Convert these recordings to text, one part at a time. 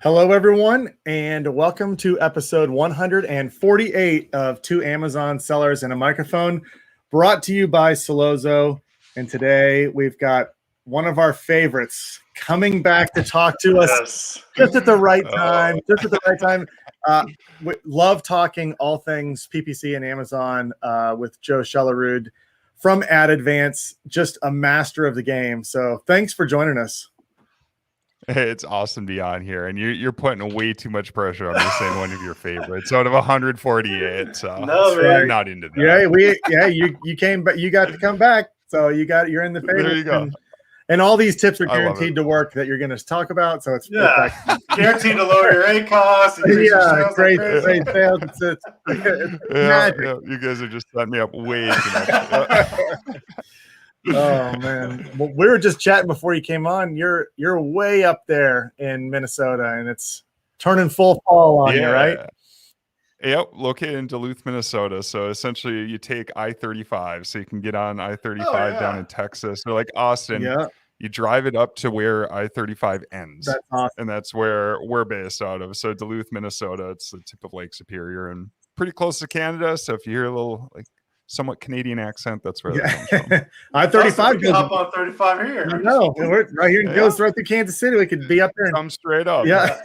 Hello, everyone, and welcome to episode 148 of Two Amazon Sellers and a Microphone, brought to you by Sellozo. And today we've got one of our favorites coming back to talk to us just at the right time. We love talking all things PPC and Amazon with Joe Shelerud from Ad Advance, just a master of the game. So thanks for joining us. Hey, it's awesome to be on here, and you're putting way too much pressure on me saying one of your favorites out of 148. So right. Not into that. You came, but you got to come back. So you're in the favorites. There you go. And all these tips are guaranteed to work that you're going to talk about. So it's guaranteed to lower your A costs. Great sales. It's magic. Yeah, you guys are just setting me up way too much. Oh man, well, we were just chatting before you came on. You're way up there in Minnesota, and it's turning full fall on you, right? Yep, located in Duluth, Minnesota. So essentially, you take I-35, so you can get on I-35 down in Texas, or like Austin. Yeah. You drive it up to where I-35 ends. That's awesome. And that's where we're based out of. So Duluth, Minnesota. It's the tip of Lake Superior and pretty close to Canada. So if you hear a little somewhat Canadian accent, that's where that comes from. I-35 goes up on 35 here. I know. We're right here. It goes right through Kansas City. We could be up there and come straight up. Yeah.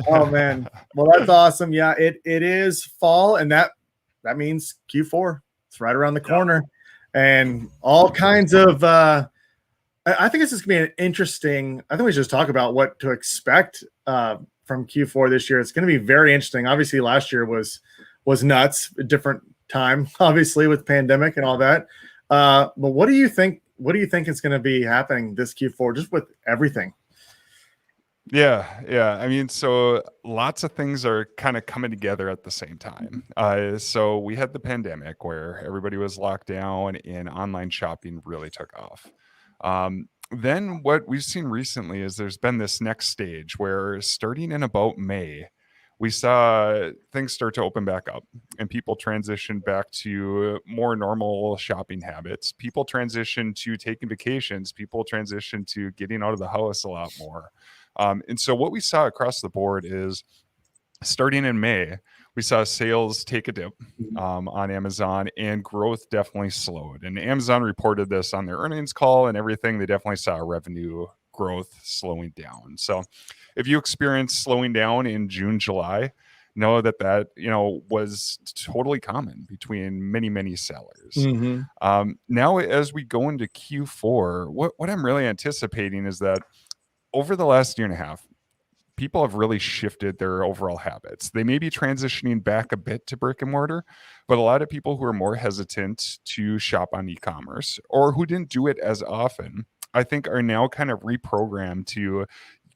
Oh man. Well, that's awesome. Yeah, it is fall, and that means Q4. It's right around the corner. And all kinds of I think this is gonna be an interesting. I think we should just talk about what to expect from Q4 this year. It's gonna be very interesting. Obviously, last year was nuts, a different time, obviously, with pandemic and all that. But what do you think? What do you think is going to be happening this Q4, just with everything? Yeah. I mean, so lots of things are kind of coming together at the same time. So we had the pandemic where everybody was locked down and online shopping really took off. Then what we've seen recently is there's been this next stage where starting in about May, we saw things start to open back up and people transition back to more normal shopping habits. People transition to taking vacations. People transition to getting out of the house a lot more. And so what we saw across the board is starting in May, we saw sales take a dip on Amazon, and growth definitely slowed. And Amazon reported this on their earnings call and everything. They definitely saw revenue growth slowing down. So if you experience slowing down in June, July, know that was totally common between many sellers. Now, as we go into Q4, what I'm really anticipating is that over the last year and a half, people have really shifted their overall habits. They may be transitioning back a bit to brick and mortar, but a lot of people who are more hesitant to shop on e-commerce or who didn't do it as often, I think are now kind of reprogrammed to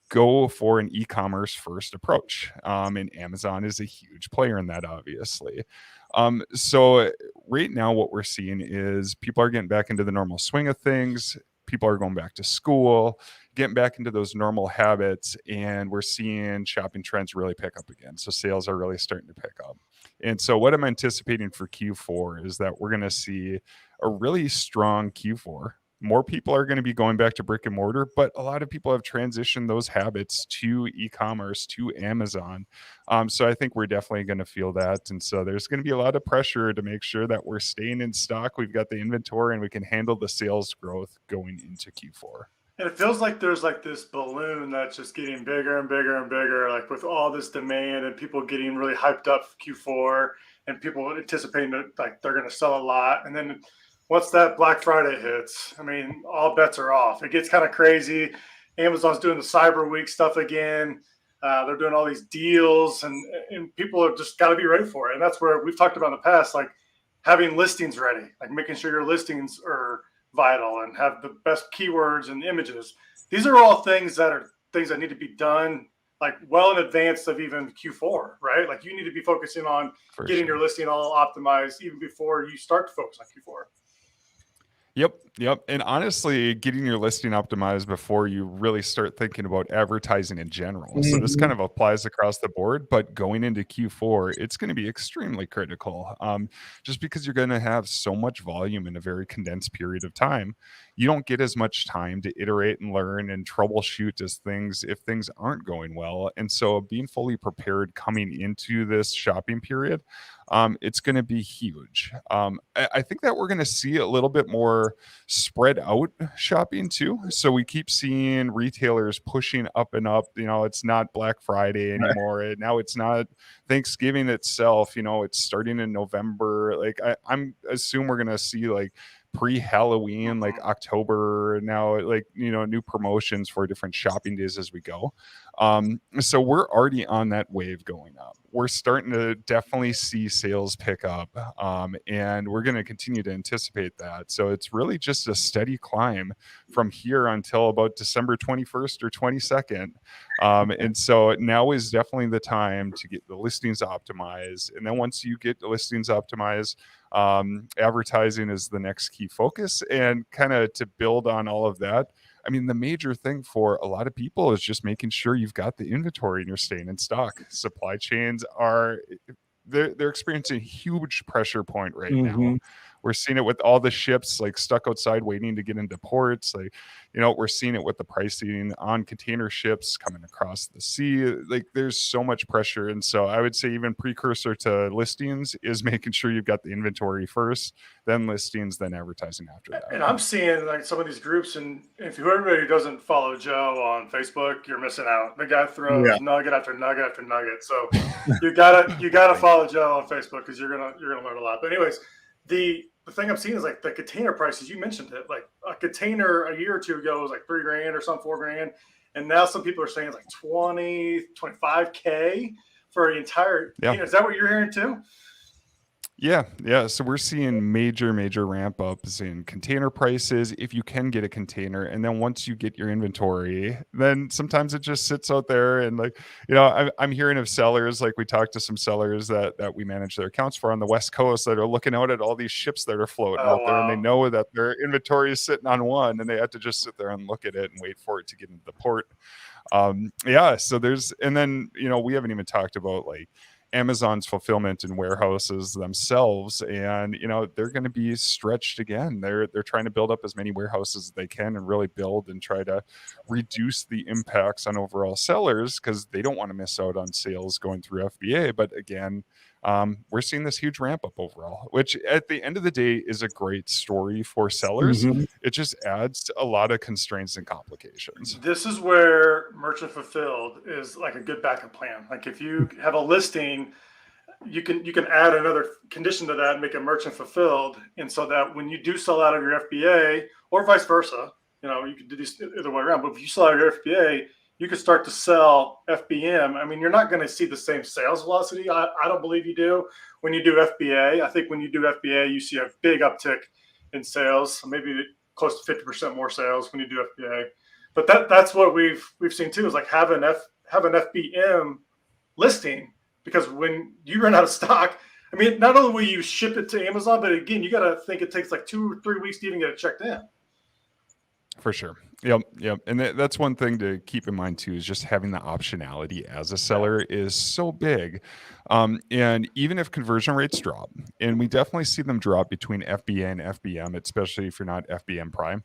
go for an e-commerce first approach. And Amazon is a huge player in that, obviously. So right now what we're seeing is people are getting back into the normal swing of things. People are going back to school, getting back into those normal habits, and we're seeing shopping trends really pick up again. So sales are really starting to pick up. And so what I'm anticipating for Q4 is that we're going to see a really strong Q4. More people are going to be going back to brick and mortar, but a lot of people have transitioned those habits to e-commerce, to Amazon. So I think we're definitely going to feel that. And so there's going to be a lot of pressure to make sure that we're staying in stock. We've got the inventory and we can handle the sales growth going into Q4. And it feels like there's like this balloon that's just getting bigger and bigger and bigger, like with all this demand and people getting really hyped up for Q4 and people anticipating that like they're going to sell a lot. And then once that Black Friday hits, I mean, all bets are off. It gets kind of crazy. Amazon's doing the Cyber Week stuff again. They're doing all these deals, and people have just got to be ready for it. And that's where we've talked about in the past, like having listings ready, like making sure your listings are vital and have the best keywords and images. These are all things that need to be done like well in advance of even Q4, right? Like you need to be focusing on getting your listing all optimized even before you start to focus on Q4. Yep. Yep. And honestly, getting your listing optimized before you really start thinking about advertising in general. So this kind of applies across the board, but going into Q4, it's going to be extremely critical. Just because you're going to have so much volume in a very condensed period of time, you don't get as much time to iterate and learn and troubleshoot as things if things aren't going well. And so being fully prepared coming into this shopping period, it's going to be huge. I think that we're going to see a little bit more spread out shopping too. So we keep seeing retailers pushing up and up. It's not Black Friday anymore. Now it's not Thanksgiving itself. It's starting in November. Like I'm assume we're gonna see like pre-Halloween, like October now, like new promotions for different shopping days as we go. So we're already on that wave going up. We're starting to definitely see sales pick up, and we're going to continue to anticipate that. So it's really just a steady climb from here until about December 21st or 22nd. And so now is definitely the time to get the listings optimized. And then once you get the listings optimized, advertising is the next key focus. And kind of to build on all of that, I mean, the major thing for a lot of people is just making sure you've got the inventory and you're staying in stock. Supply chains they're experiencing a huge pressure point right now. We're seeing it with all the ships like stuck outside waiting to get into ports. Like, we're seeing it with the pricing on container ships coming across the sea. Like there's so much pressure. And so I would say even precursor to listings is making sure you've got the inventory first, then listings, then advertising after that. And I'm seeing like some of these groups, and if everybody who doesn't follow Joe on Facebook, you're missing out. The guy throws nugget after nugget after nugget. So you gotta follow Joe on Facebook because you're gonna learn a lot. But anyways, the thing I'm seeing is like the container prices. You mentioned it. Like a container a year or two ago was like $3,000 or some $4,000, and now some people are saying it's like 20, 25K for an entire. Is that what you're hearing too? Yeah. So we're seeing major ramp ups in container prices if you can get a container. And then once you get your inventory, then sometimes it just sits out there. And like, I'm hearing of sellers, like we talked to some sellers that we manage their accounts for on the West Coast that are looking out at all these ships that are floating out there. And they know that their inventory is sitting on one and they have to just sit there and look at it and wait for it to get into the port. So and then, we haven't even talked about like Amazon's fulfillment and warehouses themselves, and they're going to be stretched again. They're trying to build up as many warehouses as they can and really build and try to reduce the impacts on overall sellers because they don't want to miss out on sales going through FBA. But again, we're seeing this huge ramp up overall, which at the end of the day is a great story for sellers. It just adds a lot of constraints and complications. This is where merchant fulfilled is like a good backup plan. Like if you have a listing, you can add another condition to that and make it merchant fulfilled. And so that when you do sell out of your FBA or vice versa, you can do this either way around, but if you sell out of your FBA, you can start to sell FBM. I mean, you're not going to see the same sales velocity. I don't believe you do when you do FBA. I think when you do FBA, you see a big uptick in sales, maybe close to 50% more sales when you do FBA. But that's what we've seen too, is like have an FBM listing, because when you run out of stock, I mean, not only will you ship it to Amazon, but again, you got to think it takes like 2 or 3 weeks to even get it checked in. For sure. Yep. And that's one thing to keep in mind too, is just having the optionality as a seller is so big. And even if conversion rates drop, and we definitely see them drop between FBA and FBM, especially if you're not FBM Prime.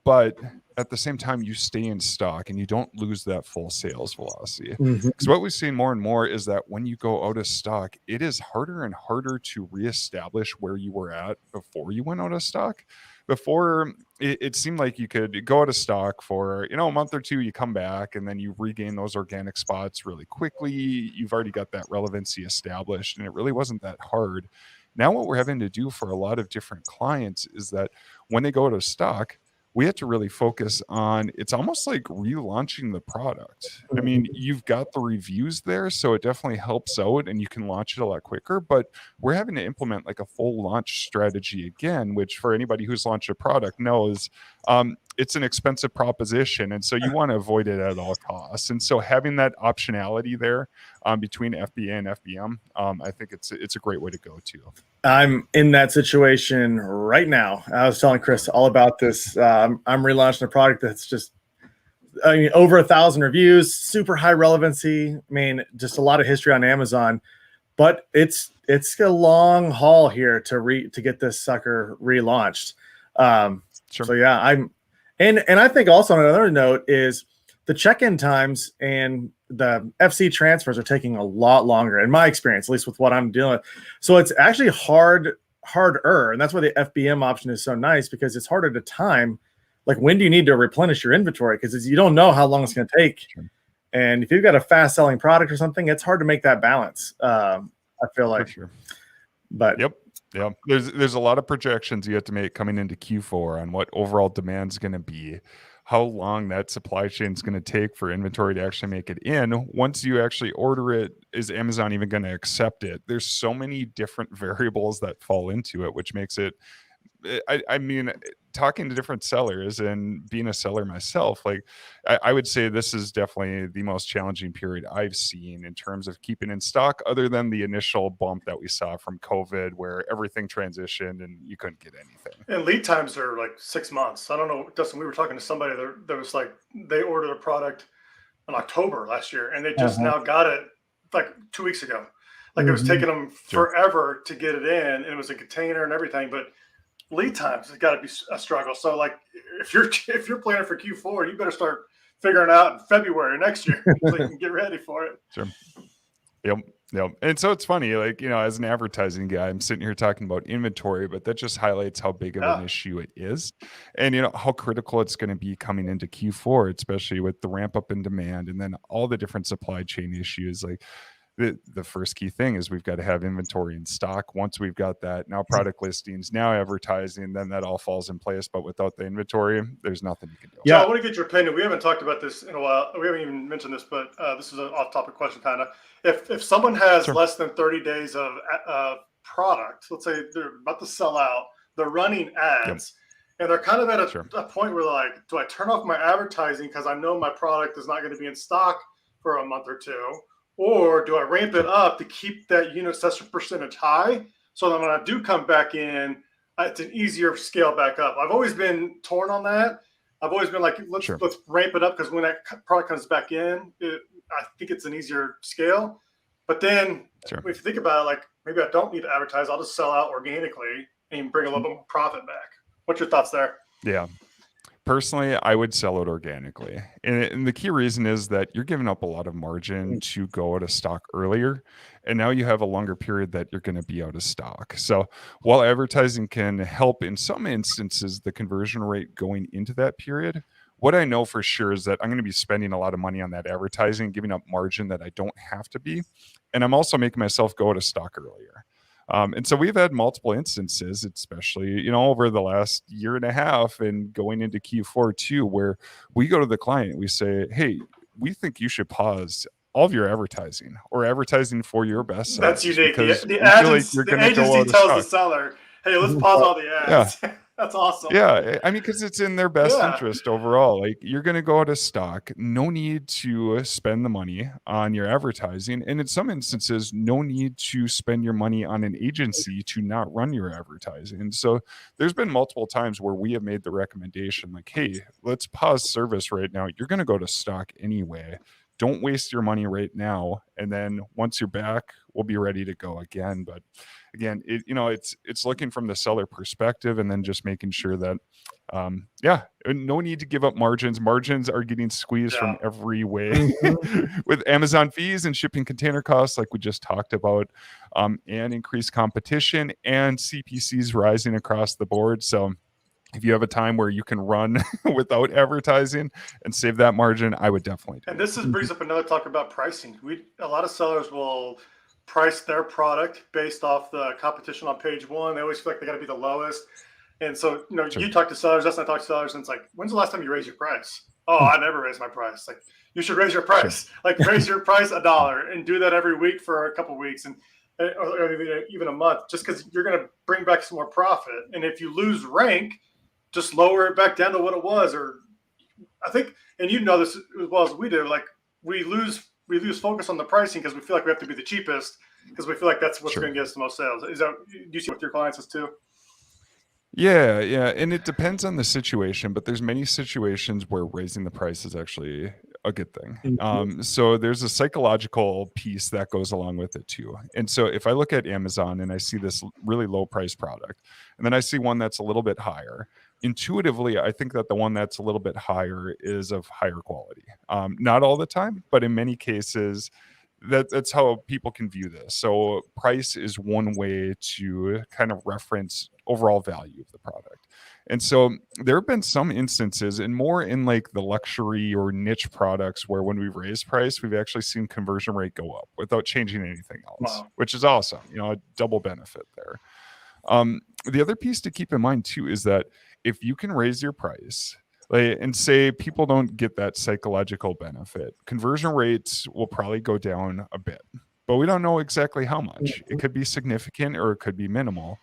But at the same time, you stay in stock and you don't lose that full sales velocity. Because what we've seen more and more is that when you go out of stock, it is harder and harder to reestablish where you were at before you went out of stock. Before, it seemed like you could go out of stock for a month or two, you come back and then you regain those organic spots really quickly. You've already got that relevancy established, and it really wasn't that hard. Now what we're having to do for a lot of different clients is that when they go out of stock, we have to really focus on, it's almost like relaunching the product. I mean, you've got the reviews there, so it definitely helps out and you can launch it a lot quicker, but we're having to implement like a full launch strategy again, which for anybody who's launched a product knows it's an expensive proposition. And so you want to avoid it at all costs. And so having that optionality there between FBA and FBM, I think it's a great way to go to. I'm in that situation right now. I was telling Chris all about this. I'm relaunching a product that's just, over 1,000 reviews, super high relevancy. I mean, just a lot of history on Amazon, but it's a long haul here to get this sucker relaunched. Sure. So yeah, and I think also on another note is the check-in times and the FC transfers are taking a lot longer in my experience, at least with what I'm dealing with. So it's actually harder. And that's why the FBM option is so nice, because it's harder to time. Like, when do you need to replenish your inventory? Because you don't know how long it's going to take. Sure. And if you've got a fast selling product or something, it's hard to make that balance. I feel like, for sure. But yep. There's a lot of projections you have to make coming into Q4 on what overall demand is going to be, how long that supply chain is going to take for inventory to actually make it in. Once you actually order it, is Amazon even going to accept it? There's so many different variables that fall into it, which makes it, I mean, talking to different sellers and being a seller myself, like I would say this is definitely the most challenging period I've seen in terms of keeping in stock, other than the initial bump that we saw from COVID where everything transitioned and you couldn't get anything. And lead times are like 6 months. I don't know, Dustin, we were talking to somebody that was like, they ordered a product in October last year and they just now got it like 2 weeks ago. Like it was taking them forever to get it in, and it was a container and everything, but lead times has got to be a struggle. So like if you're planning for Q4, you better start figuring out in February next year so you can get ready for it. Sure. Yep. And so it's funny, like, as an advertising guy, I'm sitting here talking about inventory, but that just highlights how big of an issue it is, and how critical it's going to be coming into Q4, especially with the ramp up in demand and then all the different supply chain issues. Like the first key thing is we've got to have inventory in stock. Once we've got that, now product listings, now advertising, then that all falls in place. But without the inventory, there's nothing you can do. Yeah, I want to get your opinion. We haven't talked about this in a while. We haven't even mentioned this, but this is an off-topic question, kind of. If someone has less than 30 days of product, let's say they're about to sell out, they're running ads, and they're kind of at a point where they're like, do I turn off my advertising because I know my product is not going to be in stock for a month or two? Or do I ramp it up to keep that unit session percentage high so that when I do come back in, it's an easier scale back up? I've always been torn on that. I've always been like, let's ramp it up, because when that product comes back in, I think it's an easier scale. But then if you think about it, like maybe I don't need to advertise. I'll just sell out organically and bring a little bit more profit back. What's your thoughts there? Yeah. Personally, I would sell it organically. And the key reason is that you're giving up a lot of margin to go out of stock earlier. And now you have a longer period that you're going to be out of stock. So while advertising can help in some instances, the conversion rate going into that period, what I know for sure is that I'm going to be spending a lot of money on that advertising, giving up margin that I don't have to be. And I'm also making myself go out of stock earlier. And so we've had multiple instances, especially, over the last year and a half and going into Q4 too, where we go to the client, we say, hey, we think you should pause all of your advertising or advertising for your best sellers. That's unique. The agency tells the seller, hey, let's pause all the ads. Yeah. That's awesome. Yeah. I mean, because it's in their best interest overall. Like, you're going to go out of stock. No need to spend the money on your advertising. And in some instances, no need to spend your money on an agency to not run your advertising. And so there's been multiple times where we have made the recommendation, like, hey, let's pause service right now. You're going to go to stock anyway. Don't waste your money right now. And then once you're back, we'll be ready to go again. But again, it's looking from the seller perspective, and then just making sure that, no need to give up margins. Margins are getting squeezed from every way with Amazon fees and shipping container costs, like we just talked about, and increased competition and CPCs rising across the board. So if you have a time where you can run without advertising and save that margin, I would definitely do. And this brings up another talk about pricing. A lot of sellers will price their product based off the competition on page one. They always feel like they got to be the lowest. And so, you talk to sellers, that's not talk to sellers, and it's like, when's the last time you raised your price? Oh, I never raised my price. Like, you should raise your price. Like, raise your price $1 and do that every week for a couple of weeks or even a month, just because you're going to bring back some more profit. And if you lose rank, just lower it back down to what it was. Or I think, and you know this as well as we do, like we lose focus on the pricing because we feel like we have to be the cheapest because we feel like that's what's going to get us the most sales. Is that, do you see with your clients as too? Yeah, and it depends on the situation, but there's many situations where raising the price is actually a good thing. So there's a psychological piece that goes along with it too. And so if I look at Amazon and I see this really low price product, and then I see one that's a little bit higher, intuitively, I think that the one that's a little bit higher is of higher quality. Not all the time, but in many cases, that's how people can view this. So price is one way to kind of reference overall value of the product. And so there have been some instances, and more in like the luxury or niche products, where when we've raised price, we've actually seen conversion rate go up without changing anything else, which is awesome. A double benefit there. The other piece to keep in mind too is that if you can raise your price, and say people don't get that psychological benefit, conversion rates will probably go down a bit, but we don't know exactly how much. It could be significant or it could be minimal.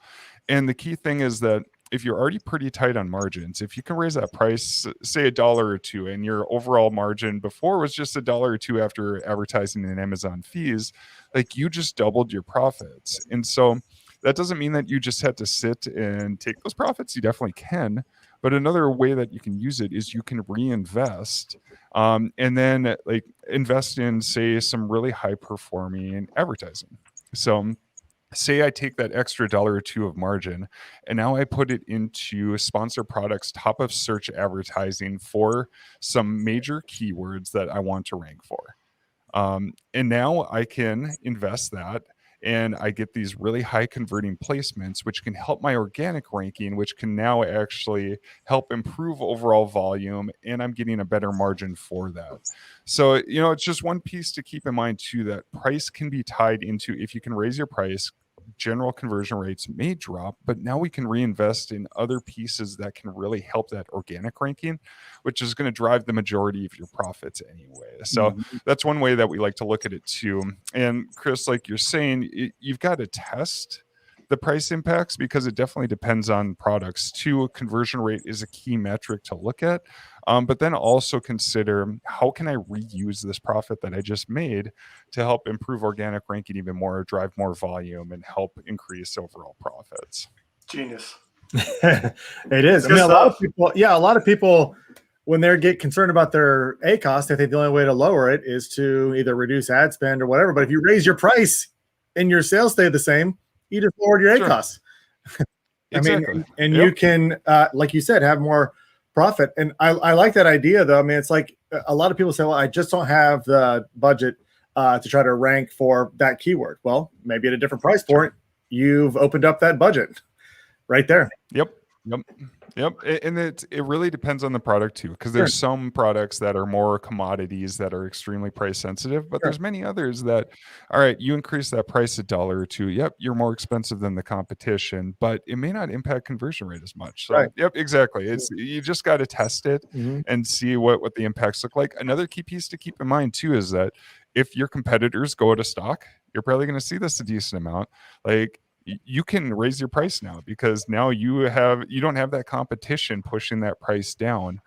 And the key thing is that if you're already pretty tight on margins, if you can raise that price, say $1 or $2, and your overall margin before was just $1 or $2 after advertising and Amazon fees, like you just doubled your profits. And so that doesn't mean that you just had to sit and take those profits. You definitely can. But another way that you can use it is you can reinvest and then like invest in, say, some really high performing advertising. So say I take that extra $1 or $2 of margin and now I put it into sponsor products, top of search advertising for some major keywords that I want to rank for. And now I can invest that, and I get these really high converting placements, which can help my organic ranking, which can now actually help improve overall volume, and I'm getting a better margin for that. So, it's just one piece to keep in mind too, that price can be tied into, if you can raise your price, general conversion rates may drop, but now we can reinvest in other pieces that can really help that organic ranking, which is going to drive the majority of your profits anyway. So that's one way that we like to look at it too. And Chris, like you're saying, you've got to test the price impacts because it definitely depends on products too. Conversion rate is a key metric to look at. But then also consider, how can I reuse this profit that I just made to help improve organic ranking even more, drive more volume, and help increase overall profits? Genius. It is. A lot of people, when they get concerned about their ACost, I think the only way to lower it is to either reduce ad spend or whatever. But if you raise your price and your sales stay the same, you just lowered your ACost. Exactly. You can, like you said, have more profit. And I like that idea, though. I mean, it's like a lot of people say, well, I just don't have the budget to try to rank for that keyword. Well, maybe at a different price point, you've opened up that budget right there. Yep. And it really depends on the product too, because there's some products that are more commodities that are extremely price sensitive, but there's many others that, all right, you increase that price $1 or $2. Yep, you're more expensive than the competition, but it may not impact conversion rate as much. So, yep, exactly. You just got to test it and see what the impacts look like. Another key piece to keep in mind too is that if your competitors go out of stock, you're probably going to see this a decent amount. Like, you can raise your price now because now you don't have that competition pushing that price down.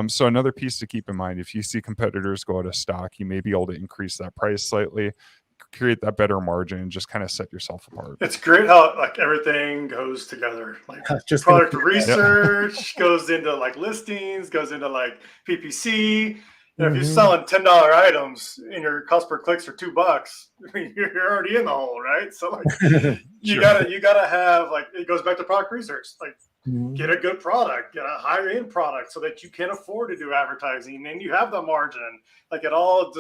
So another piece to keep in mind, if you see competitors go out of stock, you may be able to increase that price slightly, create that better margin, and just kind of set yourself apart. It's great how like everything goes together. Like just product research goes into like listings, goes into like PPC. If you're selling $10 items and your cost per clicks are $2, I mean, you're already in the hole, right? So like, you gotta have, like, it goes back to product research. Like, get a good product, get a higher end product so that you can afford to do advertising and you have the margin. Like, all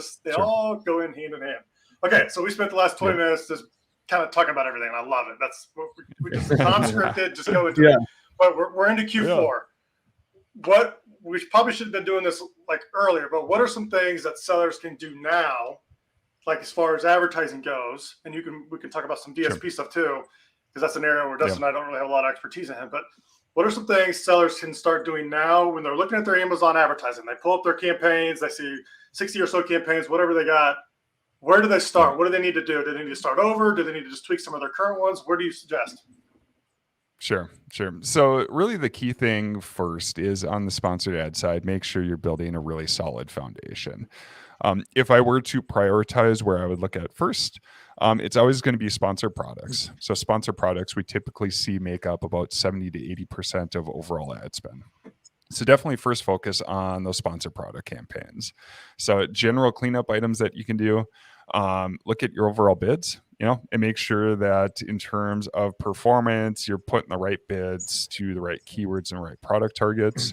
go in hand in hand. Okay, so we spent the last 20 minutes just kind of talking about everything. And I love it. That's what we just non-scripted, just go into it. But we're into Q4. What we probably should have been doing this like earlier, but what are some things that sellers can do now, like as far as advertising goes? And we can talk about some DSP stuff too, because that's an area where Dustin and I don't really have a lot of expertise in. But what are some things sellers can start doing now when they're looking at their Amazon advertising? They pull up their campaigns, they see 60 or so campaigns, whatever they got. Where do they start? What do they need to do? Do they need to start over? Do they need to just tweak some of their current ones? Where do you suggest? Sure. So really the key thing first is on the sponsored ad side, make sure you're building a really solid foundation. If I were to prioritize where I would look at first, it's always going to be sponsor products. So sponsor products we typically see make up about 70 to 80% of overall ad spend. So definitely first focus on those sponsor product campaigns. So general cleanup items that you can do, look at your overall bids, and make sure that in terms of performance, you're putting the right bids to the right keywords and right product targets.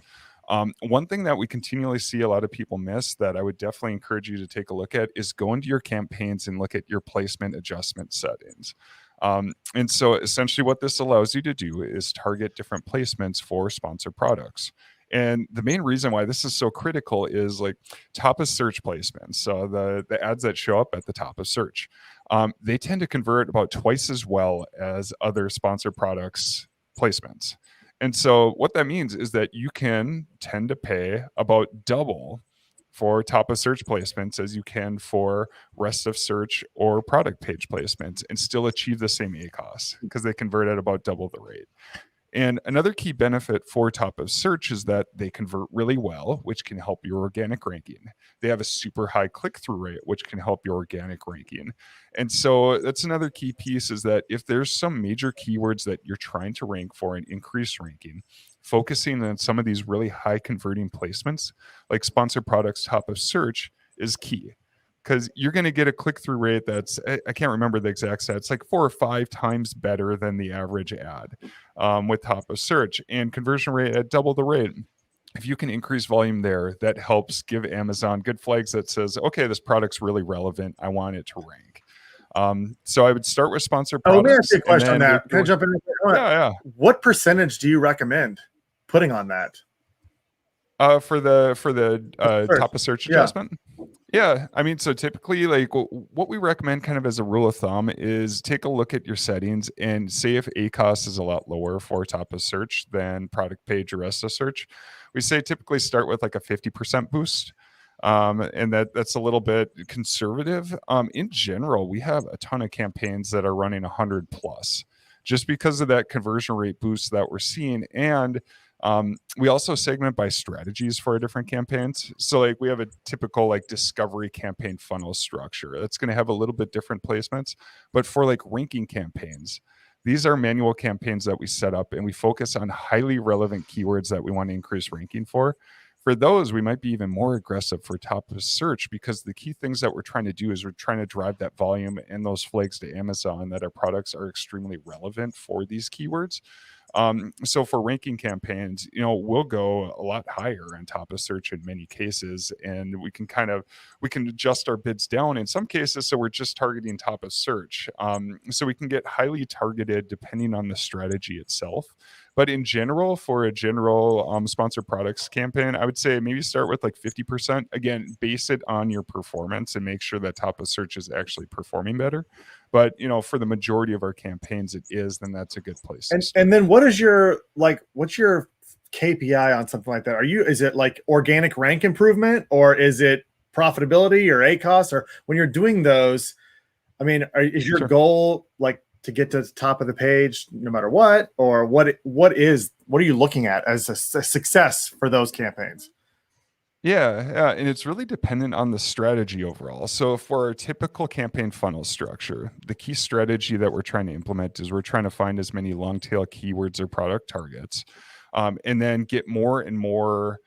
One thing that we continually see a lot of people miss that I would definitely encourage you to take a look at is go into your campaigns and look at your placement adjustment settings. And so essentially what this allows you to do is target different placements for sponsor products. And the main reason why this is so critical is like top of search placements. So the ads that show up at the top of search, they tend to convert about twice as well as other sponsor products placements. And so what that means is that you can tend to pay about double for top of search placements as you can for rest of search or product page placements and still achieve the same ACoS because they convert at about double the rate. And another key benefit for top of search is that they convert really well, which can help your organic ranking. They have a super high click-through rate, which can help your organic ranking. And so that's another key piece is that if there's some major keywords that you're trying to rank for and increase ranking, focusing on some of these really high converting placements like sponsor products top of search is key. Because you're going to get a click-through rate that's, I can't remember the exact stats, like 4 or 5 times better than the average ad with top of search, and conversion rate at double the rate. If you can increase volume there, that helps give Amazon good flags that says, okay, this product's really relevant. I want it to rank. So I would start with sponsor products. Let me ask you a question on that. Can I jump in? Yeah. What percentage do you recommend putting on that? For the top of search adjustment? Yeah, I mean, so typically, like what we recommend kind of as a rule of thumb is take a look at your settings and say if ACoS is a lot lower for top of search than product page or rest of search, we say typically start with like a 50% boost. And that's a little bit conservative. In general, we have a ton of campaigns that are running 100 plus just because of that conversion rate boost that we're seeing. And we also segment by strategies for our different campaigns. So like we have a typical like discovery campaign funnel structure that's going to have a little bit different placements, but for like ranking campaigns, these are manual campaigns that we set up and we focus on highly relevant keywords that we want to increase ranking for. For those, we might be even more aggressive for top of search because the key things that we're trying to do is we're trying to drive that volume and those flags to Amazon that our products are extremely relevant for these keywords. So for ranking campaigns, we'll go a lot higher on top of search in many cases, and we can adjust our bids down in some cases. So we're just targeting top of search. So we can get highly targeted depending on the strategy itself. But in general, for a general sponsored products campaign, I would say maybe start with like 50%. Again, base it on your performance and make sure that top of search is actually performing better. But for the majority of our campaigns, it is. Then that's a good place. And then what's your KPI on something like that? Is it like organic rank improvement, or is it profitability or ACoS? Or when you're doing those, I mean, is your goal like to get to the top of the page no matter what, or what are you looking at as a success for those campaigns? Yeah, and it's really dependent on the strategy overall. So for our typical campaign funnel structure, the key strategy that we're trying to implement is we're trying to find as many long tail keywords or product targets, and then get more and more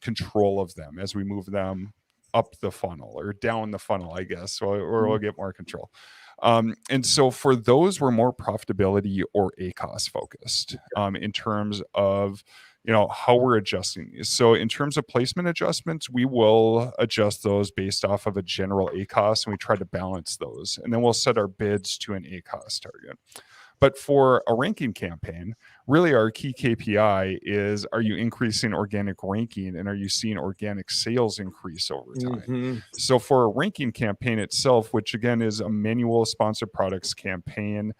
control of them as we move them up the funnel or down the funnel, I guess, or we'll get more control. And so for those, we're more profitability or ACoS focused in terms of how we're adjusting these. So in terms of placement adjustments, we will adjust those based off of a general ACoS, and we try to balance those. And then we'll set our bids to an ACoS target. But for a ranking campaign, really our key KPI is, are you increasing organic ranking and are you seeing organic sales increase over time? Mm-hmm. So for a ranking campaign itself, which again is a manual sponsored products campaign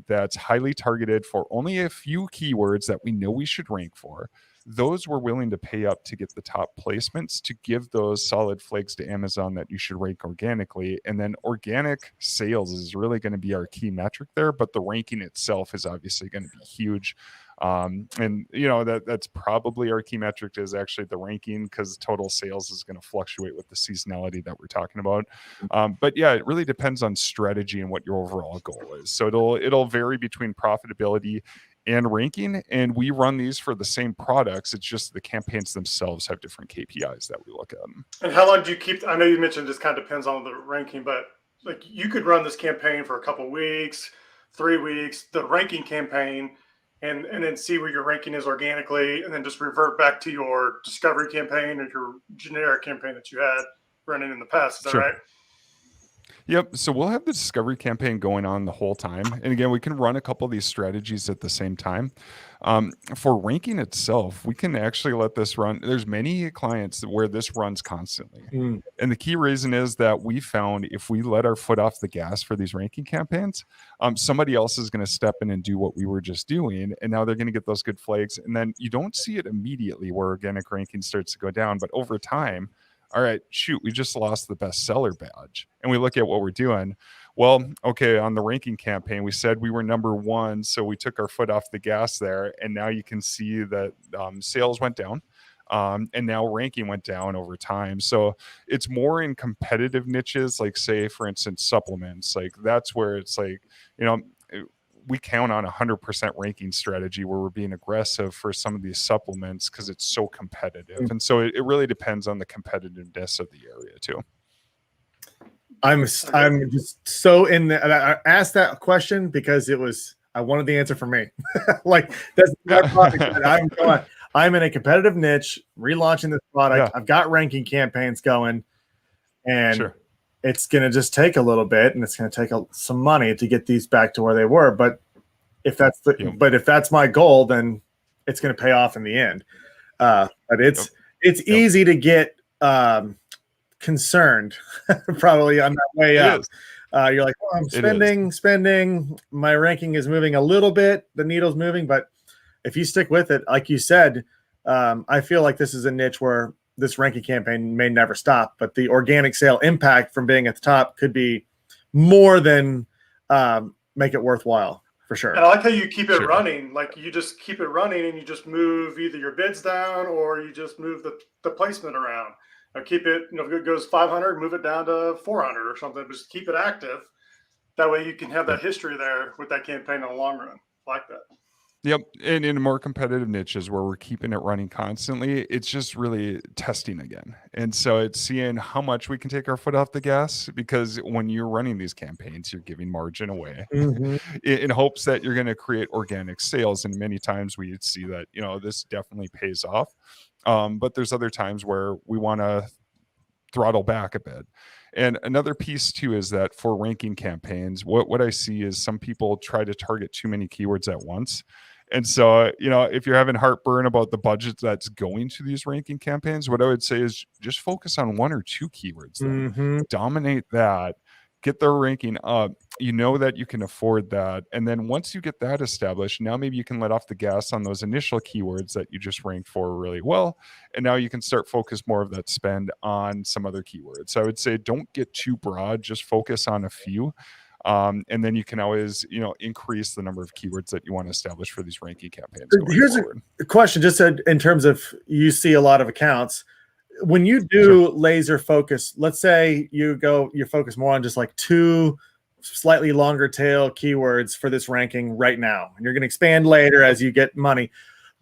that's highly targeted for only a few keywords that we know we should rank for, those were willing to pay up to get the top placements to give those solid flags to Amazon that you should rank organically. And then organic sales is really going to be our key metric there, but the ranking itself is obviously going to be huge. And that's probably our key metric is actually the ranking, because total sales is going to fluctuate with the seasonality that we're talking about. But yeah, it really depends on strategy and what your overall goal is. So it'll vary between profitability and ranking, and we run these for the same products. It's just the campaigns themselves have different KPIs that we look at. And how long do you keep? I know you mentioned this kind of depends on the ranking, but like you could run this campaign for a couple weeks, 3 weeks, the ranking campaign, and then see where your ranking is organically, and then just revert back to your discovery campaign or your generic campaign that you had running in the past. Is that right? Yep. So we'll have the discovery campaign going on the whole time. And again, we can run a couple of these strategies at the same time. For ranking itself, we can actually let this run. There's many clients where this runs constantly. And the key reason is that we found if we let our foot off the gas for these ranking campaigns, somebody else is going to step in and do what we were just doing. And now they're going to get those good flags. And then you don't see it immediately where organic ranking starts to go down. But over time, all right, shoot, we just lost the bestseller badge. And we look at what we're doing. Well, okay, on the ranking campaign, we said we were number 1. So we took our foot off the gas there. And now you can see that sales went down. And now ranking went down over time. So it's more in competitive niches, like say, for instance, supplements. Like that's where it's like, we count on 100% ranking strategy where we're being aggressive for some of these supplements because it's so competitive. And so it really depends on the competitiveness of the area too. I'm just so I asked that question because I wanted the answer for me. Like that's my product. I'm in a competitive niche, relaunching this product. Yeah. I've got ranking campaigns going, and it's going to just take a little bit, and it's going to take some money to get these back to where they were. But if that's my goal, then it's going to pay off in the end. But it's easy to get concerned, probably on that way up. You're like, oh, I'm spending. My ranking is moving a little bit. The needle's moving, but if you stick with it, like you said, I feel like this is a niche where this ranking campaign may never stop, but the organic sale impact from being at the top could be more than make it worthwhile for sure. And I like how you keep it running. Like you just keep it running and you just move either your bids down or you just move the placement around. Keep it, if it goes 500, move it down to 400 or something. Just keep it active. That way you can have that history there with that campaign in the long run. Like that. Yep. And in more competitive niches where we're keeping it running constantly, it's just really testing again. And so it's seeing how much we can take our foot off the gas, because when you're running these campaigns, you're giving margin away in hopes that you're going to create organic sales. And many times we see that, this definitely pays off. But there's other times where we want to throttle back a bit. And another piece too is that for ranking campaigns, what I see is some people try to target too many keywords at once. And so, if you're having heartburn about the budget that's going to these ranking campaigns, what I would say is just focus on 1 or 2 keywords, dominate that, get their ranking up. That you can afford that. And then once you get that established, now maybe you can let off the gas on those initial keywords that you just ranked for really well. And now you can start focus more of that spend on some other keywords. So I would say don't get too broad, just focus on a few. And then you can always, increase the number of keywords that you want to establish for these ranking campaigns. Here's a question, just in terms of, you see a lot of accounts. When you do laser focus, let's say you focus more on just like 2 slightly longer tail keywords for this ranking right now, and you're going to expand later as you get money.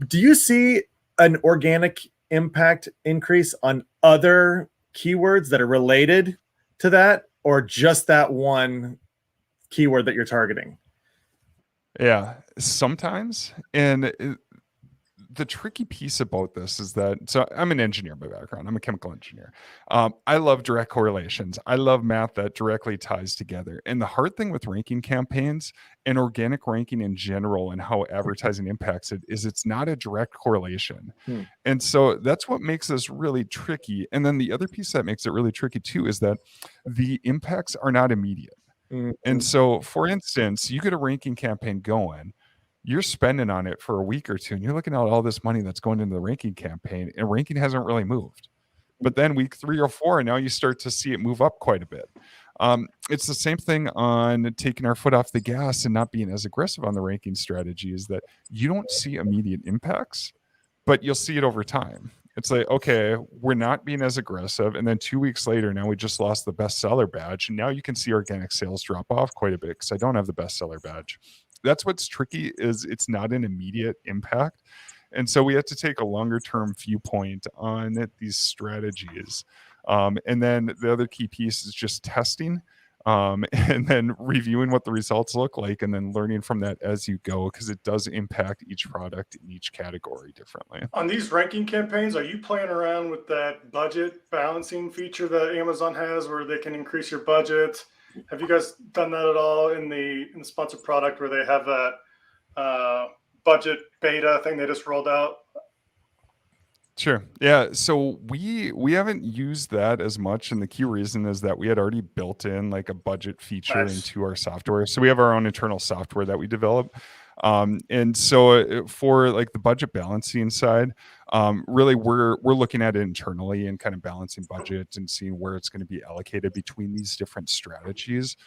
Do you see an organic impact increase on other keywords that are related to that, or just that one keyword that you're targeting? Yeah, sometimes. And the tricky piece about this is that, so I'm an engineer by background. I'm a chemical engineer. I love direct correlations. I love math that directly ties together. And the hard thing with ranking campaigns and organic ranking in general and how advertising impacts it is it's not a direct correlation. And so that's what makes this really tricky. And then the other piece that makes it really tricky too is that the impacts are not immediate. And so, for instance, you get a ranking campaign going, you're spending on it for a week or two, and you're looking at all this money that's going into the ranking campaign, and ranking hasn't really moved. But then week 3 or 4, now you start to see it move up quite a bit. It's the same thing on taking our foot off the gas and not being as aggressive on the ranking strategy, is that you don't see immediate impacts, but you'll see it over time. It's like, okay, we're not being as aggressive. And then 2 weeks later, now we just lost the bestseller badge. And now you can see organic sales drop off quite a bit because I don't have the bestseller badge. That's what's tricky, is it's not an immediate impact. And so we have to take a longer term viewpoint on these strategies. And then the other key piece is just testing, and then reviewing what the results look like, and then learning from that as you go, because it does impact each product in each category differently. On these ranking campaigns, are you playing around with that budget balancing feature that Amazon has where they can increase your budget? Have you guys done that at all in the sponsored product where they have that budget beta thing they just rolled out? Sure. Yeah. So we haven't used that as much, and the key reason is that we had already built in like a budget feature into our software. So we have our own internal software that we develop. And so for like the budget balancing side, really we're looking at it internally and kind of balancing budget and seeing where it's going to be allocated between these different strategies.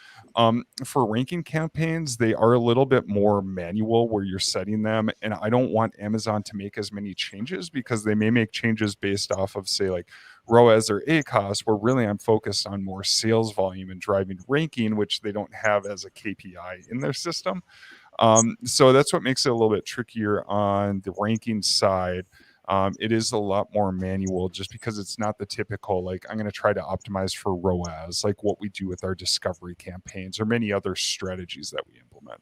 For ranking campaigns, they are a little bit more manual where you're setting them, and I don't want Amazon to make as many changes because they may make changes based off of, say, like ROAS or ACOS, where really I'm focused on more sales volume and driving ranking, which they don't have as a KPI in their system. So that's what makes it a little bit trickier on the ranking side. It is a lot more manual just because it's not the typical, like, I'm going to try to optimize for ROAS, like what we do with our discovery campaigns or many other strategies that we implement.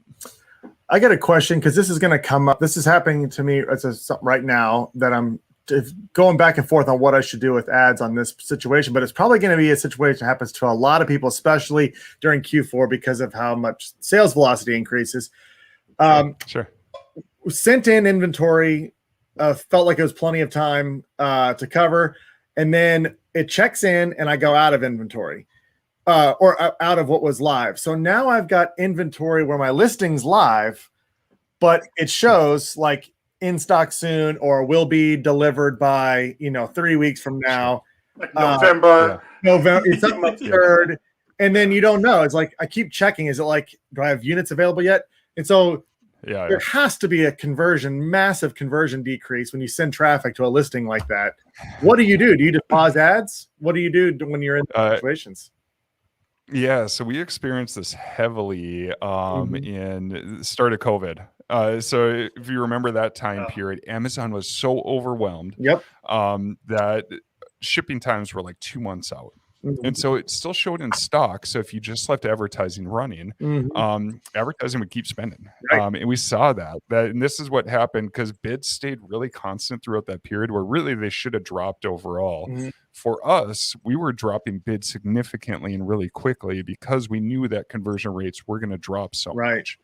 I got a question, because this is going to come up. This is happening to me right now, that I'm going back and forth on what I should do with ads on this situation, but it's probably going to be a situation that happens to a lot of people, especially during Q4 because of how much sales velocity increases. Sure. Sent in inventory, felt like it was plenty of time to cover, and then it checks in and I go out of inventory or out of what was live. So now I've got inventory where my listing's live, but it shows like in stock soon or will be delivered by 3 weeks from now. Like November. It's something like third. And then you don't know. It's like I keep checking. Is it like, do I have units available yet? And so there has to be a massive conversion decrease when you send traffic to a listing like that. What do you do? Do you just pause ads? What do you do when you're in those situations? Yeah, so we experienced this heavily in the start of COVID. So if you remember that time period, Amazon was so overwhelmed that shipping times were like 2 months out. And so it still showed in stock. So if you just left advertising running, advertising would keep spending. And we saw that. And this is what happened because bids stayed really constant throughout that period where really they should have dropped overall. For us, we were dropping bids significantly and really quickly because we knew that conversion rates were going to drop so much.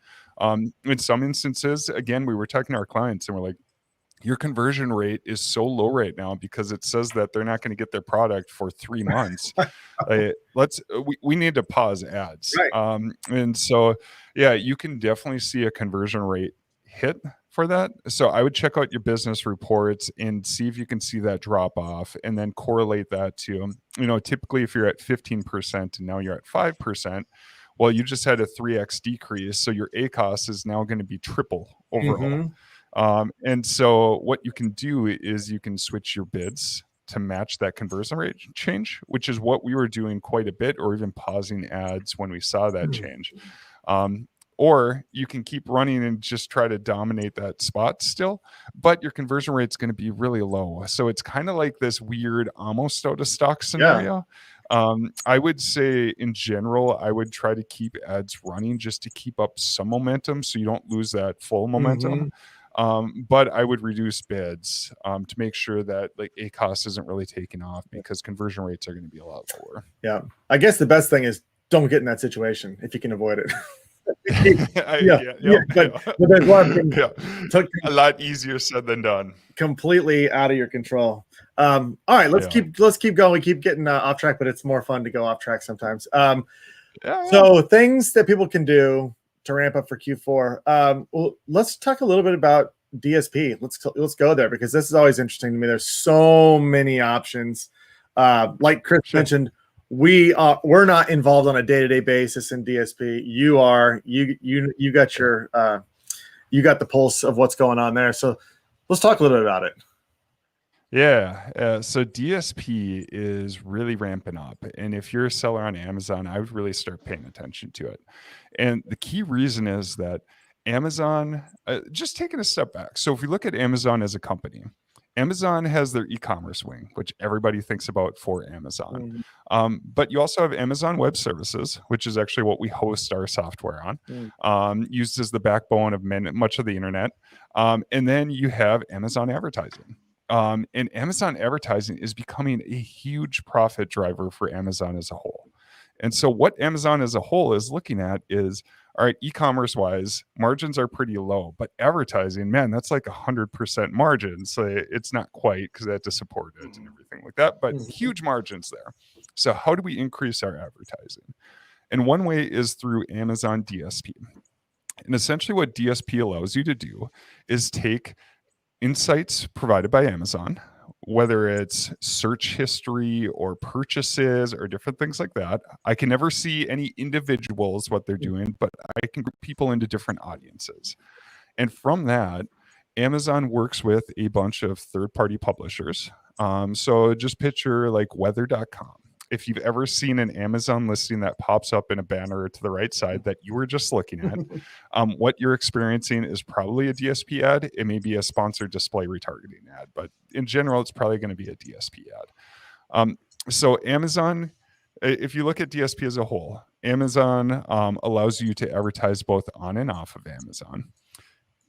In some instances, again, we were talking to our clients and we're like, your conversion rate is so low right now because it says that they're not going to get their product for 3 months. We need to pause ads. And so, yeah, you can definitely see a conversion rate hit for that. So I would check out your business reports and see if you can see that drop off and then correlate that to, typically if you're at 15% and now you're at 5%, well, you just had a 3x decrease. So your ACOS is now going to be triple overall. And so what you can do is you can switch your bids to match that conversion rate change, which is what we were doing quite a bit, or even pausing ads when we saw that change. Or you can keep running and just try to dominate that spot still, but your conversion rate is going to be really low. So it's kind of like this weird, almost out of stock scenario. I would say in general, I would try to keep ads running just to keep up some momentum so you don't lose that full momentum. But I would reduce bids to make sure that like ACOS isn't really taking off because conversion rates are going to be a lot lower. Yeah. I guess the best thing is don't get in that situation if you can avoid it. But there's one thing a lot easier said than done. Completely out of your control. All right, let's keep going. We keep getting off track, but it's more fun to go off track sometimes. So things that people can do to ramp up for Q4. Well, let's talk a little bit about DSP. Let's go there, because this is always interesting to me. There's so many options. Like Chris mentioned, we're not involved on a day-to-day basis in DSP. You are. You got your you got the pulse of what's going on there. So let's talk a little bit about it. Yeah. So DSP is really ramping up. And if you're a seller on Amazon, I would really start paying attention to it. And the key reason is that Amazon, just taking a step back. So if we look at Amazon as a company, Amazon has their e-commerce wing, which everybody thinks about for Amazon. But you also have Amazon Web Services, which is actually what we host our software on, used as the backbone of much of the internet. And then you have Amazon Advertising. And Amazon Advertising is becoming a huge profit driver for Amazon as a whole. And so what Amazon as a whole is looking at is, all right, e-commerce wise, margins are pretty low, but advertising, man, that's like 100% margin. So it's not quite, because they have to support it and everything like that, but huge margins there. So how do we increase our advertising? And one way is through Amazon DSP. And essentially what DSP allows you to do is take insights provided by Amazon, whether it's search history or purchases or different things like that. I can never see any individuals, what they're doing, but I can group people into different audiences. And from that, Amazon works with a bunch of third-party publishers. So just picture like weather.com. If you've ever seen an Amazon listing that pops up in a banner to the right side that you were just looking at, what you're experiencing is probably a DSP ad. It may be a sponsored display retargeting ad, but in general, it's probably going to be a DSP ad. So Amazon, if you look at DSP as a whole, Amazon allows you to advertise both on and off of Amazon.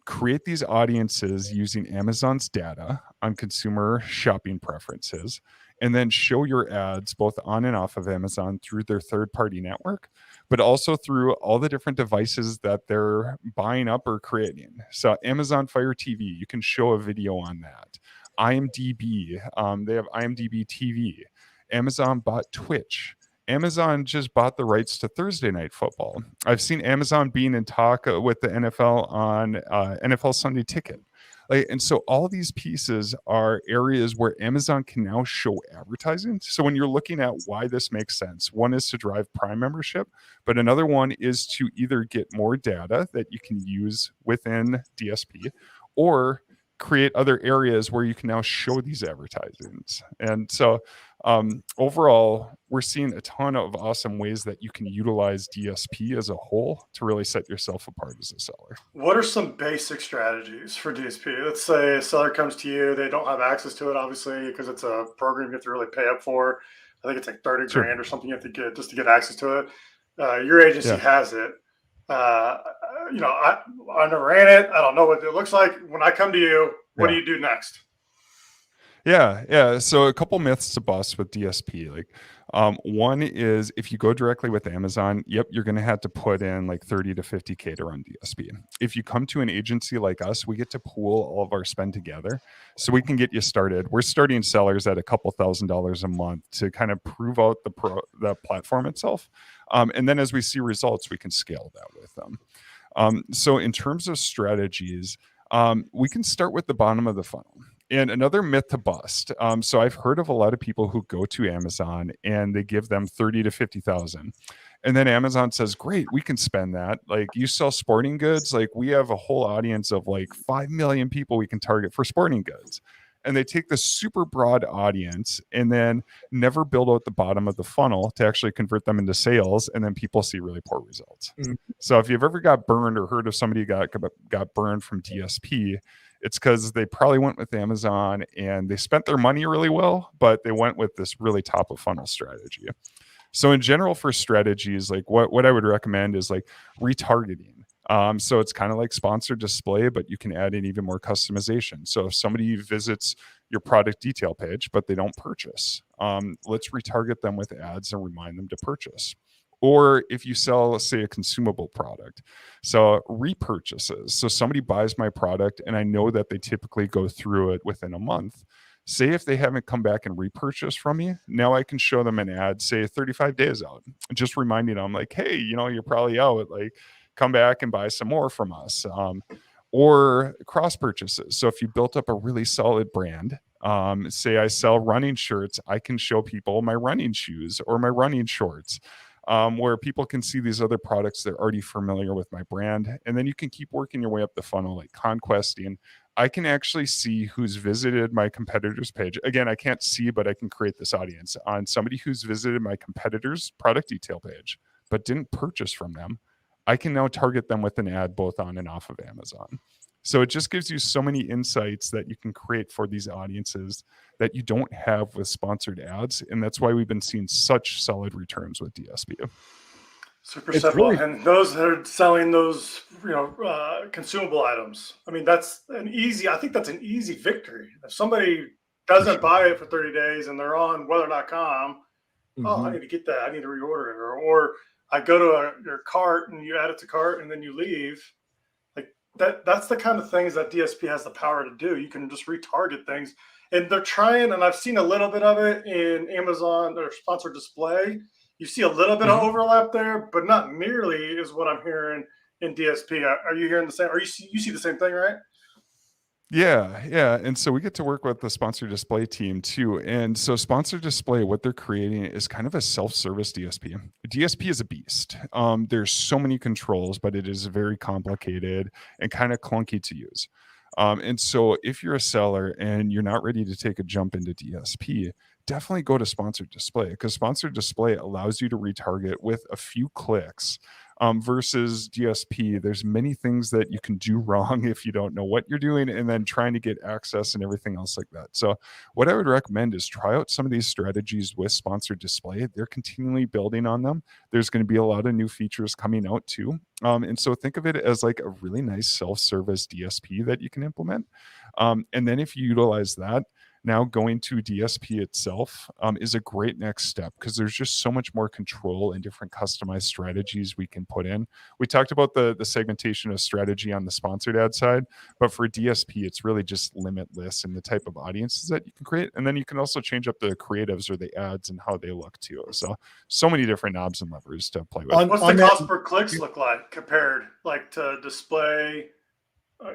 Create these audiences using Amazon's data on consumer shopping preferences, and then show your ads both on and off of Amazon through their third-party network, but also through all the different devices that they're buying up or creating. So Amazon Fire TV, you can show a video on that. IMDb, they have IMDb TV. Amazon bought Twitch. Amazon just bought the rights to Thursday Night Football. I've seen Amazon being in talk with the NFL on NFL Sunday Ticket. And so all these pieces are areas where Amazon can now show advertising. So when you're looking at why this makes sense, one is to drive Prime membership, but another one is to either get more data that you can use within DSP, or create other areas where you can now show these advertisements. And so overall, we're seeing a ton of awesome ways that you can utilize DSP as a whole to really set yourself apart as a seller. What are some basic strategies for DSP? Let's say a seller comes to you, they don't have access to it, obviously, because it's a program you have to really pay up for. I think it's like 30 grand or something you have to get just to get access to it. Your agency has it. I never ran it. I don't know what it looks like. When I come to you, what do you do next? Yeah. So a couple myths to bust with DSP. One is if you go directly with Amazon, you're going to have to put in like 30 to 50K to run DSP. If you come to an agency like us, we get to pool all of our spend together so we can get you started. We're starting sellers at a couple $1,000s a month to kind of prove out the platform itself. And then as we see results, we can scale that with them. So in terms of strategies, we can start with the bottom of the funnel. And another myth to bust. So I've heard of a lot of people who go to Amazon and they give them 30 to 50,000. And then Amazon says, great, we can spend that. Like, you sell sporting goods. Like, we have a whole audience of like 5 million people we can target for sporting goods. And they take this super broad audience and then never build out the bottom of the funnel to actually convert them into sales. And then people see really poor results. So if you've ever got burned or heard of somebody got burned from DSP, it's because they probably went with Amazon and they spent their money really well, but they went with this really top of funnel strategy. So in general, for strategies, like what I would recommend is like retargeting. So it's kind of like sponsored display, but you can add in even more customization. So if somebody visits your product detail page, but they don't purchase, let's retarget them with ads and remind them to purchase. Or if you sell, let's say, a consumable product, so repurchases. So somebody buys my product and I know that they typically go through it within a month. Say if they haven't come back and repurchased from me, now I can show them an ad, say 35 days out, just reminding them like, hey, you're probably out. Like, come back and buy some more from us. Or cross purchases. So if you built up a really solid brand, say I sell running shirts, I can show people my running shoes or my running shorts, where people can see these other products they're already familiar with my brand. And then you can keep working your way up the funnel, like conquesting. I can actually see who's visited my competitor's page. Again, I can't see, but I can create this audience on somebody who's visited my competitor's product detail page, but didn't purchase from them. I can now target them with an ad both on and off of Amazon. So it just gives you so many insights that you can create for these audiences that you don't have with sponsored ads. And that's why we've been seeing such solid returns with DSP. Super simple. Really, and those that are selling those, consumable items. I mean, that's an easy, I think that's an easy victory. If somebody doesn't buy it for 30 days and they're on weather.com, oh, I need to get that. I need to reorder it. Or I go to your cart and you add it to cart and then you leave. Like that's the kind of things that DSP has the power to do. You can just retarget things. And they're trying, and I've seen a little bit of it in Amazon or sponsored display. You see a little bit of overlap there, but not nearly is what I'm hearing in DSP. Are you hearing the same? Or you see the same thing, right? Yeah. And so we get to work with the sponsor display team too. And so sponsor display, what they're creating is kind of a self-service DSP. DSP is a beast. There's so many controls, but it is very complicated and kind of clunky to use. And so if you're a seller and you're not ready to take a jump into DSP, definitely go to sponsored display, because sponsored display allows you to retarget with a few clicks. Versus DSP, there's many things that you can do wrong if you don't know what you're doing, and then trying to get access and everything else like that. So what I would recommend is try out some of these strategies with sponsored display. They're continually building on them. There's going to be a lot of new features coming out too. And so think of it as like a really nice self-service DSP that you can implement. And then if you utilize that, now going to DSP itself is a great next step, because there's just so much more control and different customized strategies we can put in. We talked about the segmentation of strategy on the sponsored ad side, but for DSP, it's really just limitless in the type of audiences that you can create. And then you can also change up the creatives or the ads and how they look too. So many different knobs and levers to play with. What's the cost per clicks look like compared to display?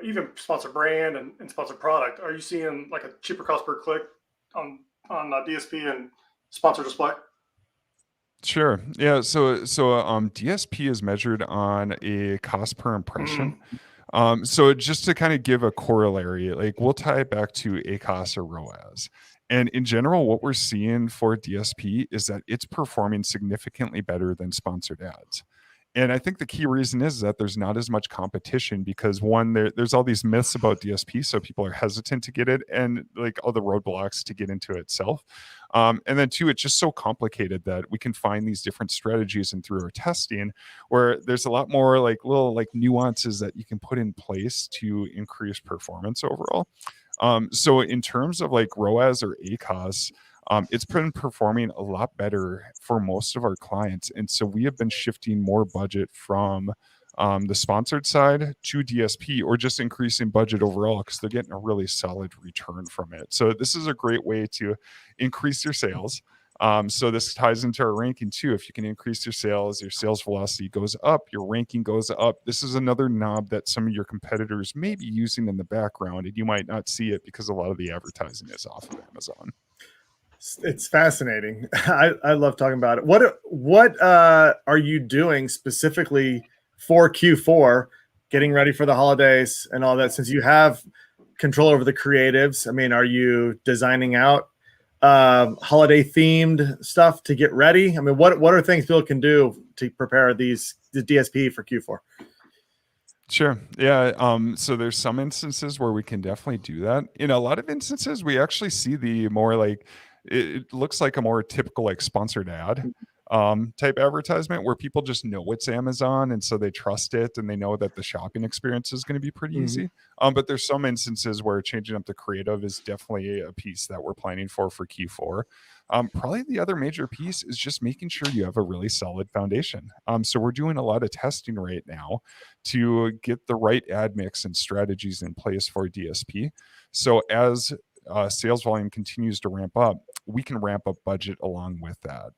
Even sponsored brand and sponsored product, are you seeing like a cheaper cost per click on DSP and sponsored display? Sure. Yeah. So DSP is measured on a cost per impression. So just to kind of give a corollary, like we'll tie it back to ACOS or ROAS. And in general, what we're seeing for DSP is that it's performing significantly better than sponsored ads. And I think the key reason is that there's not as much competition, because one, there's all these myths about DSP, so people are hesitant to get it, and like all the roadblocks to get into it itself. And then two, it's just so complicated that we can find these different strategies, and through our testing, where there's a lot more like little like nuances that you can put in place to increase performance overall. So in terms of like ROAS or ACOS, it's been performing a lot better for most of our clients. And so we have been shifting more budget from the sponsored side to DSP, or just increasing budget overall, because they're getting a really solid return from it. So this is a great way to increase your sales. So this ties into our ranking too. If you can increase your sales velocity goes up, your ranking goes up. This is another knob that some of your competitors may be using in the background, and you might not see it because a lot of the advertising is off of Amazon. It's fascinating. I love talking about it. What are you doing specifically for Q4, getting ready for the holidays and all that? Since you have control over the creatives, I mean, are you designing out holiday themed stuff to get ready? I mean, what are things people can do to prepare the DSP for Q4? Sure. Yeah. So there's some instances where we can definitely do that. In a lot of instances, we actually see the more like, it looks like a more typical like sponsored ad type advertisement, where people just know it's Amazon, and so they trust it, and they know that the shopping experience is going to be pretty easy. But there's some instances where changing up the creative is definitely a piece that we're planning for Q4. Probably the other major piece is just making sure you have a really solid foundation. So we're doing a lot of testing right now to get the right ad mix and strategies in place for DSP. So as sales volume continues to ramp up, we can ramp up budget along with that.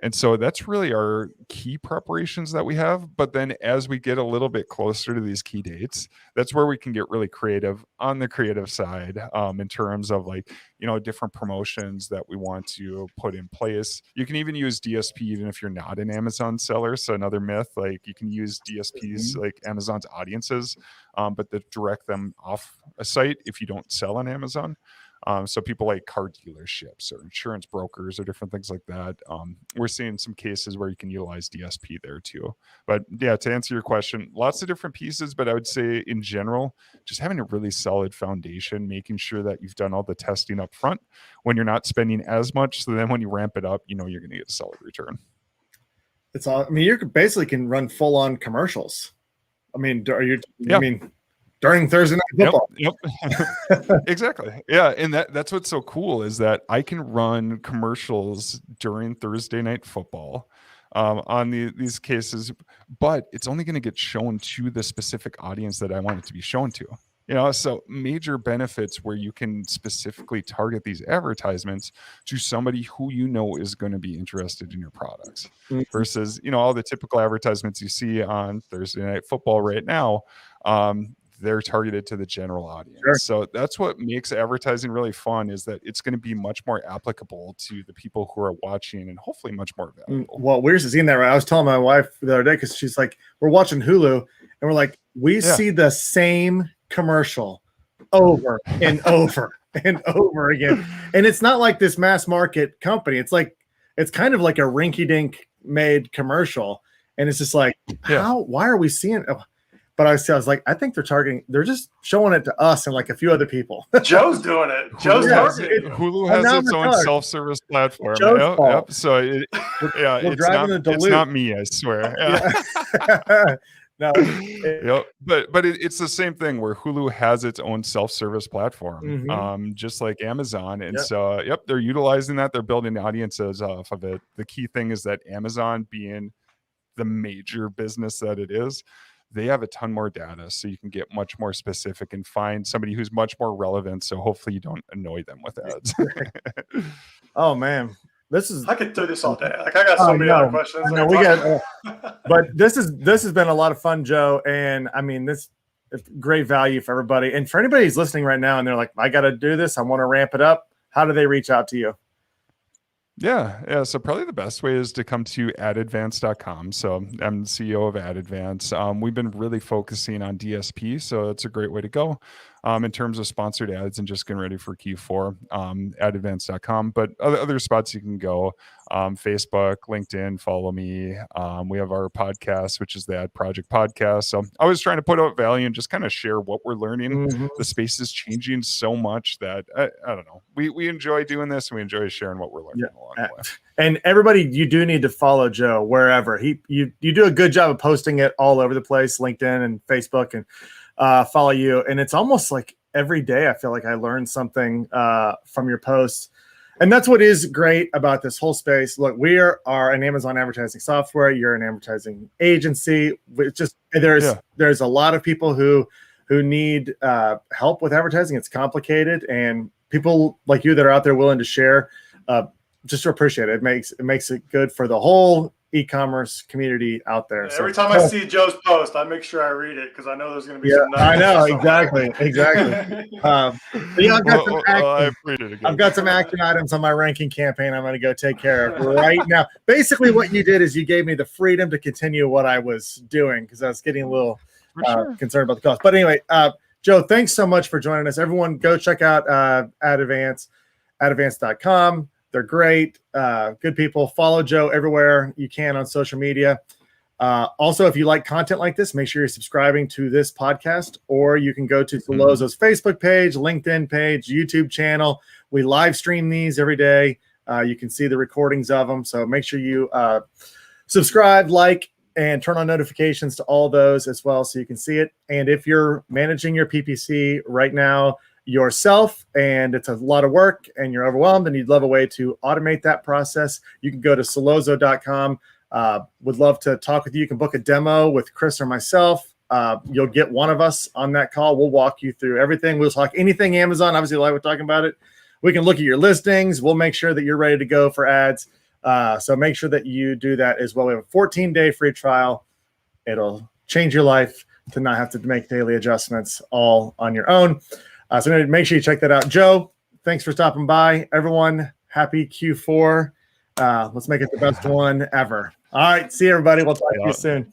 And so that's really our key preparations that we have. But then as we get a little bit closer to these key dates, that's where we can get really creative on the creative side, in terms of like, different promotions that we want to put in place. You can even use DSP even if you're not an Amazon seller. So another myth, like you can use DSPs like Amazon's audiences, but to direct them off a site if you don't sell on Amazon. So people like car dealerships or insurance brokers or different things like that. We're seeing some cases where you can utilize DSP there too. But yeah, to answer your question, lots of different pieces, but I would say in general, just having a really solid foundation, making sure that you've done all the testing up front when you're not spending as much. So then when you ramp it up, you're going to get a solid return. It's all, you basically can run full on commercials. During Thursday Night Football. Yep. Exactly. Yeah. And that's what's so cool is that I can run commercials during Thursday Night Football on these cases, but it's only going to get shown to the specific audience that I want it to be shown to. So major benefits where you can specifically target these advertisements to somebody who is going to be interested in your products versus, all the typical advertisements you see on Thursday Night Football right now. They're targeted to the general audience. Sure. So that's what makes advertising really fun is that it's going to be much more applicable to the people who are watching and hopefully much more valuable. Well, we're seeing that, right? I was telling my wife the other day because she's like, we're watching Hulu and we're like, we see the same commercial over and over and over again. And it's not like this mass market company. It's kind of like a rinky-dink made commercial. And it's just like, why are we seeing it? But I was like, I think they're just showing it to us and like a few other people. Joe's doing it. Joe's targeting. Hulu has its own self-service platform. Yep. So it's not me, I swear. Yeah. No. But it's the same thing where Hulu has its own self-service platform, just like Amazon. And so, they're utilizing that. They're building audiences off of it. The key thing is that Amazon being the major business that it is, they have a ton more data, so you can get much more specific and find somebody who's much more relevant. So hopefully you don't annoy them with ads. Oh man, I could do this all day. Like I got so many other questions. No, we got. But this has been a lot of fun, Joe, and this is great value for everybody. And for anybody who's listening right now, and they're like, I got to do this, I want to ramp it up. How do they reach out to you? Yeah. So probably the best way is to come to adadvance.com. So I'm the CEO of AdAdvance. We've been really focusing on DSP, so it's a great way to go in terms of sponsored ads and just getting ready for Q4. AdAdvance.com. But other spots you can go, Facebook, LinkedIn, follow me. We have our podcast, which is the Ad Project Podcast. So I was trying to put out value and just kind of share what we're learning. The space is changing so much that I don't know. We enjoy doing this and we enjoy sharing what we're learning along the way. And everybody, you do need to follow Joe wherever you do a good job of posting it all over the place, LinkedIn and Facebook, and follow you. And it's almost like every day I feel like I learn something from your posts. And that's what is great about this whole space. Look, we are an Amazon advertising software. You're an advertising agency. It's just there's a lot of people who need help with advertising. It's complicated, and people like you that are out there willing to share, just to appreciate it. It makes it good for the whole e-commerce community out there. Every time I see Joe's post, I make sure I read it because I know there's going to be some nuggets. I know, exactly. I've got some action items on my ranking campaign I'm going to go take care of right now. Basically, what you did is you gave me the freedom to continue what I was doing because I was getting a little concerned about the cost. But anyway, Joe, thanks so much for joining us. Everyone, go check out AdAdvance, adadvance.com. They're great, good people. Follow Joe everywhere you can on social media. Also, if you like content like this, make sure you're subscribing to this podcast, or you can go to Sellozo's Facebook page, LinkedIn page, YouTube channel. We live stream these every day. You can see the recordings of them. So make sure you subscribe, like, and turn on notifications to all those as well so you can see it. And if you're managing your PPC right now yourself and it's a lot of work and you're overwhelmed and you'd love a way to automate that process, you can go to sellozo.com. Would love to talk with you. You can book a demo with Chris or myself. You'll get one of us on that call. We'll walk you through everything. We'll talk anything Amazon. Obviously, like we're talking about it. We can look at your listings. We'll make sure that you're ready to go for ads. So make sure that you do that as well. We have a 14-day free trial. It'll change your life to not have to make daily adjustments all on your own. So make sure you check that out. Joe, thanks for stopping by. Everyone, happy Q4. Let's make it the best one ever. All right. See you, everybody. We'll talk to you soon.